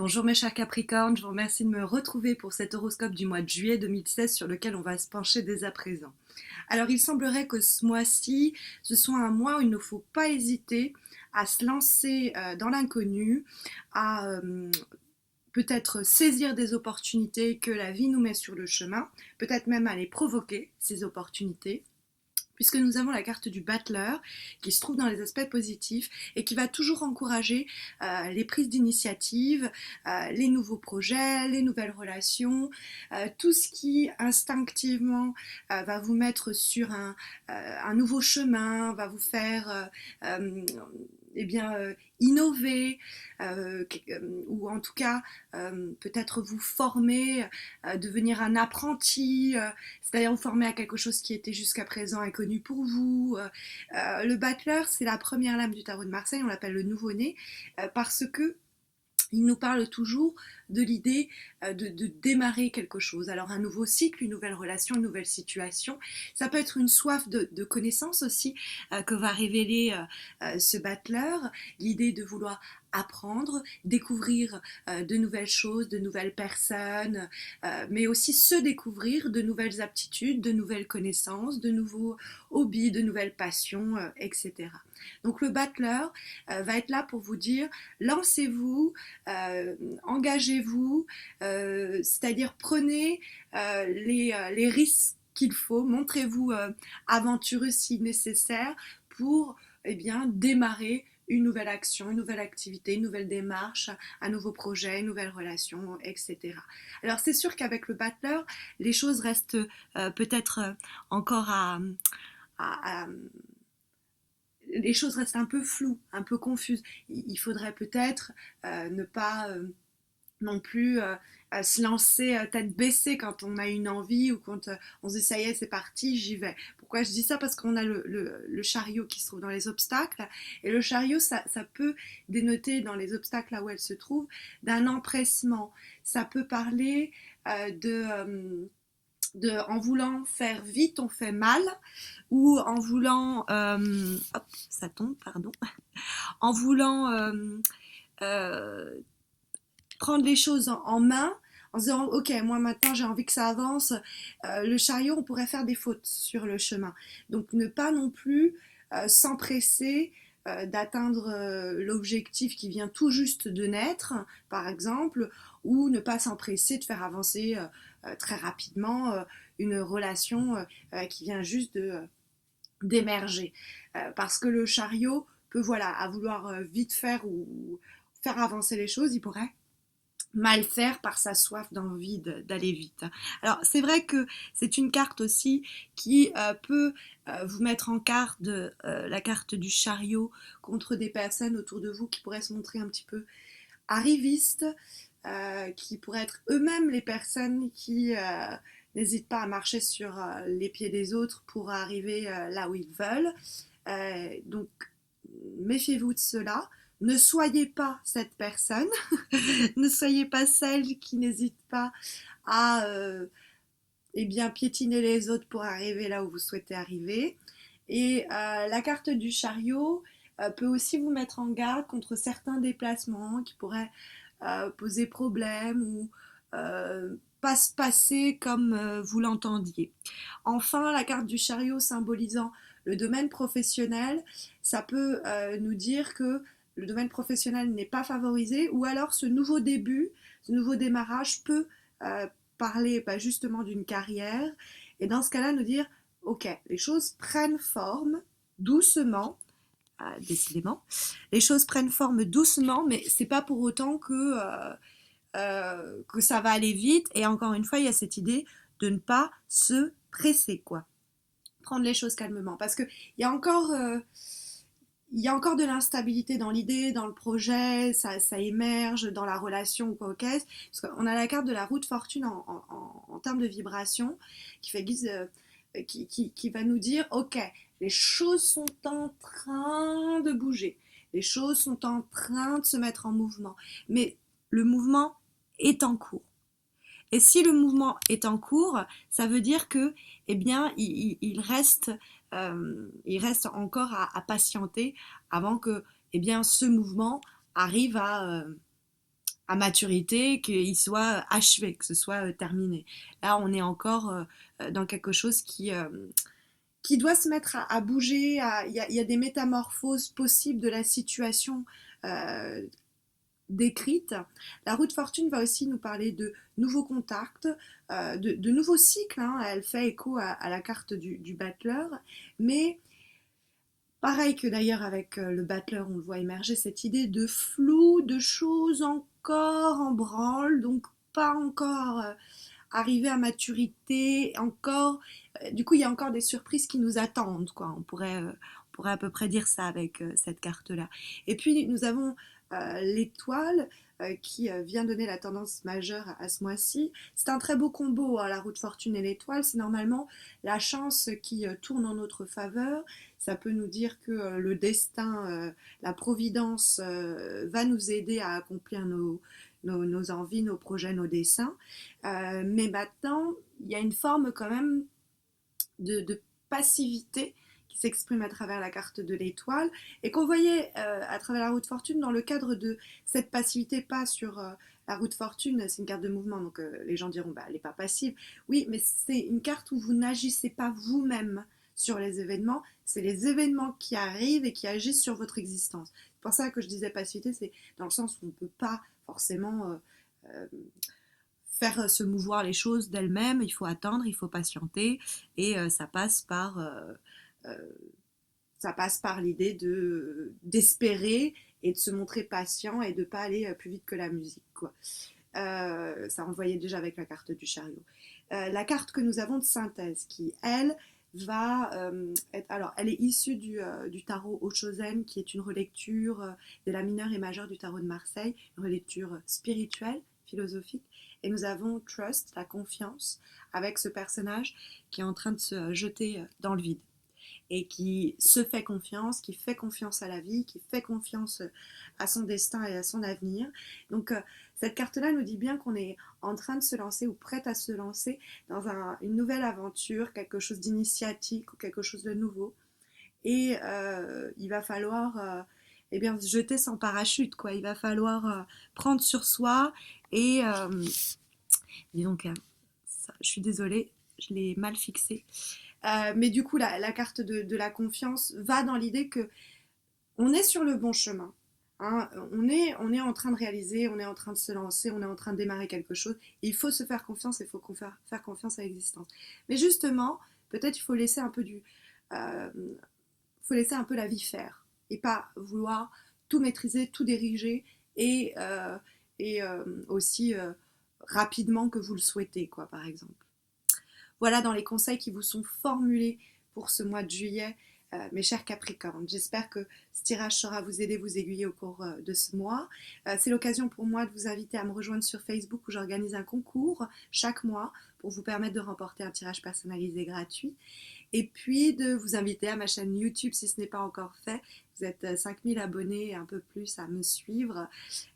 Bonjour mes chers Capricornes, je vous remercie de me retrouver pour cet horoscope du mois de juillet 2016 sur lequel on va se pencher dès à présent. Alors il semblerait que ce mois-ci, ce soit un mois où il ne faut pas hésiter à se lancer dans l'inconnu, à peut-être saisir des opportunités que la vie nous met sur le chemin, peut-être même à les provoquer, ces opportunités, puisque nous avons la carte du battleur qui se trouve dans les aspects positifs et qui va toujours encourager les prises d'initiative, les nouveaux projets, les nouvelles relations, tout ce qui instinctivement va vous mettre sur un nouveau chemin, va vous faire eh bien, innover, ou en tout cas peut-être vous former, devenir un apprenti, c'est-à-dire vous former à quelque chose qui était jusqu'à présent inconnu pour vous. Le battleur, c'est la première lame du tarot de Marseille, on l'appelle le nouveau-né, parce que il nous parle toujours de l'idée de démarrer quelque chose. Alors un nouveau cycle, une nouvelle relation, une nouvelle situation. Ça peut être une soif de connaissance aussi que va révéler ce battleur. L'idée de vouloir apprendre, découvrir de nouvelles choses, de nouvelles personnes, mais aussi se découvrir de nouvelles aptitudes, de nouvelles connaissances, de nouveaux hobbies, de nouvelles passions, etc. Donc le battleur va être là pour vous dire lancez-vous, engagez-vous, c'est-à-dire prenez les risques qu'il faut, montrez-vous aventureux si nécessaire pour démarrer une nouvelle action, une nouvelle activité, une nouvelle démarche, un nouveau projet, une nouvelle relation, etc. Alors c'est sûr qu'avec le battleur, les choses restent peut-être encore les choses restent un peu floues, un peu confuses. Il faudrait peut-être ne pas non plus se lancer tête baissée quand on a une envie ou quand on se dit ça y est c'est parti j'y vais. Pourquoi je dis ça? Parce qu'on a le chariot qui se trouve dans les obstacles et le chariot ça peut dénoter dans les obstacles là où elle se trouve d'un empressement. Ça peut parler en voulant faire vite on fait mal ou en voulant hop ça tombe pardon en voulant euh, prendre les choses en main en se disant ok moi maintenant j'ai envie que ça avance. Le chariot on pourrait faire des fautes sur le chemin, donc ne pas non plus s'empresser d'atteindre l'objectif qui vient tout juste de naître par exemple, ou ne pas s'empresser de faire avancer très rapidement une relation qui vient juste d'émerger. Parce que le chariot peut voilà à vouloir vite faire ou faire avancer les choses, il pourrait mal faire par sa soif d'envie d'aller vite. Alors c'est vrai que c'est une carte aussi qui peut vous mettre en carte la carte du chariot contre des personnes autour de vous qui pourraient se montrer un petit peu arrivistes, qui pourraient être eux-mêmes les personnes qui n'hésitent pas à marcher sur les pieds des autres pour arriver là où ils veulent. Donc méfiez-vous de cela. Ne soyez pas cette personne, ne soyez pas celle qui n'hésite pas à piétiner les autres pour arriver là où vous souhaitez arriver. Et la carte du chariot peut aussi vous mettre en garde contre certains déplacements qui pourraient poser problème ou pas se passer comme vous l'entendiez. Enfin, la carte du chariot symbolisant le domaine professionnel, ça peut nous dire que le domaine professionnel n'est pas favorisé, ou alors ce nouveau début, ce nouveau démarrage peut parler justement d'une carrière, et dans ce cas-là nous dire, ok, les choses prennent forme doucement, décidément, les choses prennent forme doucement, mais c'est pas pour autant que ça va aller vite, et encore une fois, il y a cette idée de ne pas se presser, quoi. Prendre les choses calmement, parce que il y a encore de l'instabilité dans l'idée, dans le projet, ça émerge dans la relation ou quoi au caisse. Parce qu'on a la carte de la roue de fortune en termes de vibration qui fait guise, qui va nous dire ok, les choses sont en train de bouger, les choses sont en train de se mettre en mouvement, mais le mouvement est en cours. Et si le mouvement est en cours, ça veut dire que, il reste encore à patienter avant que, ce mouvement arrive à maturité, qu'il soit achevé, que ce soit terminé. Là, on est encore dans quelque chose qui doit se mettre à bouger. Il y a des métamorphoses possibles de la situation euh, décrite. La roue de fortune va aussi nous parler de nouveaux contacts, de nouveaux cycles, hein. Elle fait écho à la carte du battleur, mais pareil que d'ailleurs avec le battleur, on le voit émerger cette idée de flou, de choses encore en branle, donc pas encore arrivé à maturité, encore. Du coup, il y a encore des surprises qui nous attendent, quoi. On pourrait à peu près dire ça avec cette carte-là. Et puis, nous avons l'étoile qui vient donner la tendance majeure à ce mois-ci. C'est un très beau combo, hein, la roue de fortune et l'étoile. C'est normalement la chance qui tourne en notre faveur. Ça peut nous dire que le destin, la providence va nous aider à accomplir nos envies, nos projets, nos dessins. Mais maintenant, il y a une forme quand même de passivité qui s'exprime à travers la carte de l'étoile et qu'on voyait à travers la roue de fortune dans le cadre de cette passivité, pas sur la roue de fortune, c'est une carte de mouvement, donc les gens diront bah, elle n'est pas passive. Oui, mais c'est une carte où vous n'agissez pas vous-même sur les événements, c'est les événements qui arrivent et qui agissent sur votre existence. C'est pour ça que je disais passivité, c'est dans le sens où on ne peut pas forcément euh, faire se mouvoir les choses d'elles-mêmes, il faut attendre, il faut patienter, et euh, ça passe par l'idée d'espérer et de se montrer patient et de ne pas aller plus vite que la musique, quoi. Ça on le voyait déjà avec la carte du chariot. La carte que nous avons de synthèse, qui elle va être, alors elle est issue du tarot Oshozen, qui est une relecture de la mineure et majeure du tarot de Marseille, une relecture spirituelle, philosophique. Et nous avons Trust, la confiance, avec ce personnage qui est en train de se jeter dans le vide et qui se fait confiance, qui fait confiance à la vie, qui fait confiance à son destin et à son avenir. Donc cette carte-là nous dit bien qu'on est en train de se lancer ou prête à se lancer dans une nouvelle aventure, quelque chose d'initiatique ou quelque chose de nouveau. Et il va falloir eh bien, se jeter sans parachute, quoi. Il va falloir prendre sur soi et dis donc, je suis désolée, je l'ai mal fixé. Mais du coup, la carte de la confiance va dans l'idée que on est sur le bon chemin. Hein. On est en train de réaliser, on est en train de se lancer, on est en train de démarrer quelque chose. Et il faut se faire confiance, il faut faire confiance à l'existence. Mais justement, peut-être il faut laisser un peu faut laisser un peu la vie faire et pas vouloir tout maîtriser, tout diriger et, aussi rapidement que vous le souhaitez, quoi, par exemple. Voilà dans les conseils qui vous sont formulés pour ce mois de juillet, mes chers Capricornes. J'espère que ce tirage saura vous aider, vous aiguiller au cours de ce mois. C'est l'occasion pour moi de vous inviter à me rejoindre sur Facebook où j'organise un concours chaque mois pour vous permettre de remporter un tirage personnalisé gratuit. Et puis de vous inviter à ma chaîne YouTube si ce n'est pas encore fait. Vous êtes 5000 abonnés et un peu plus à me suivre.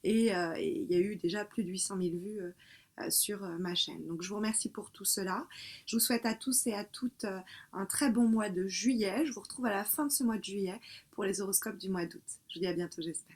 Et il y a eu déjà plus de 800 000 vues sur ma chaîne. Donc je vous remercie pour tout cela. Je vous souhaite à tous et à toutes un très bon mois de juillet. Je vous retrouve à la fin de ce mois de juillet pour les horoscopes du mois d'août. Je vous dis à bientôt, j'espère.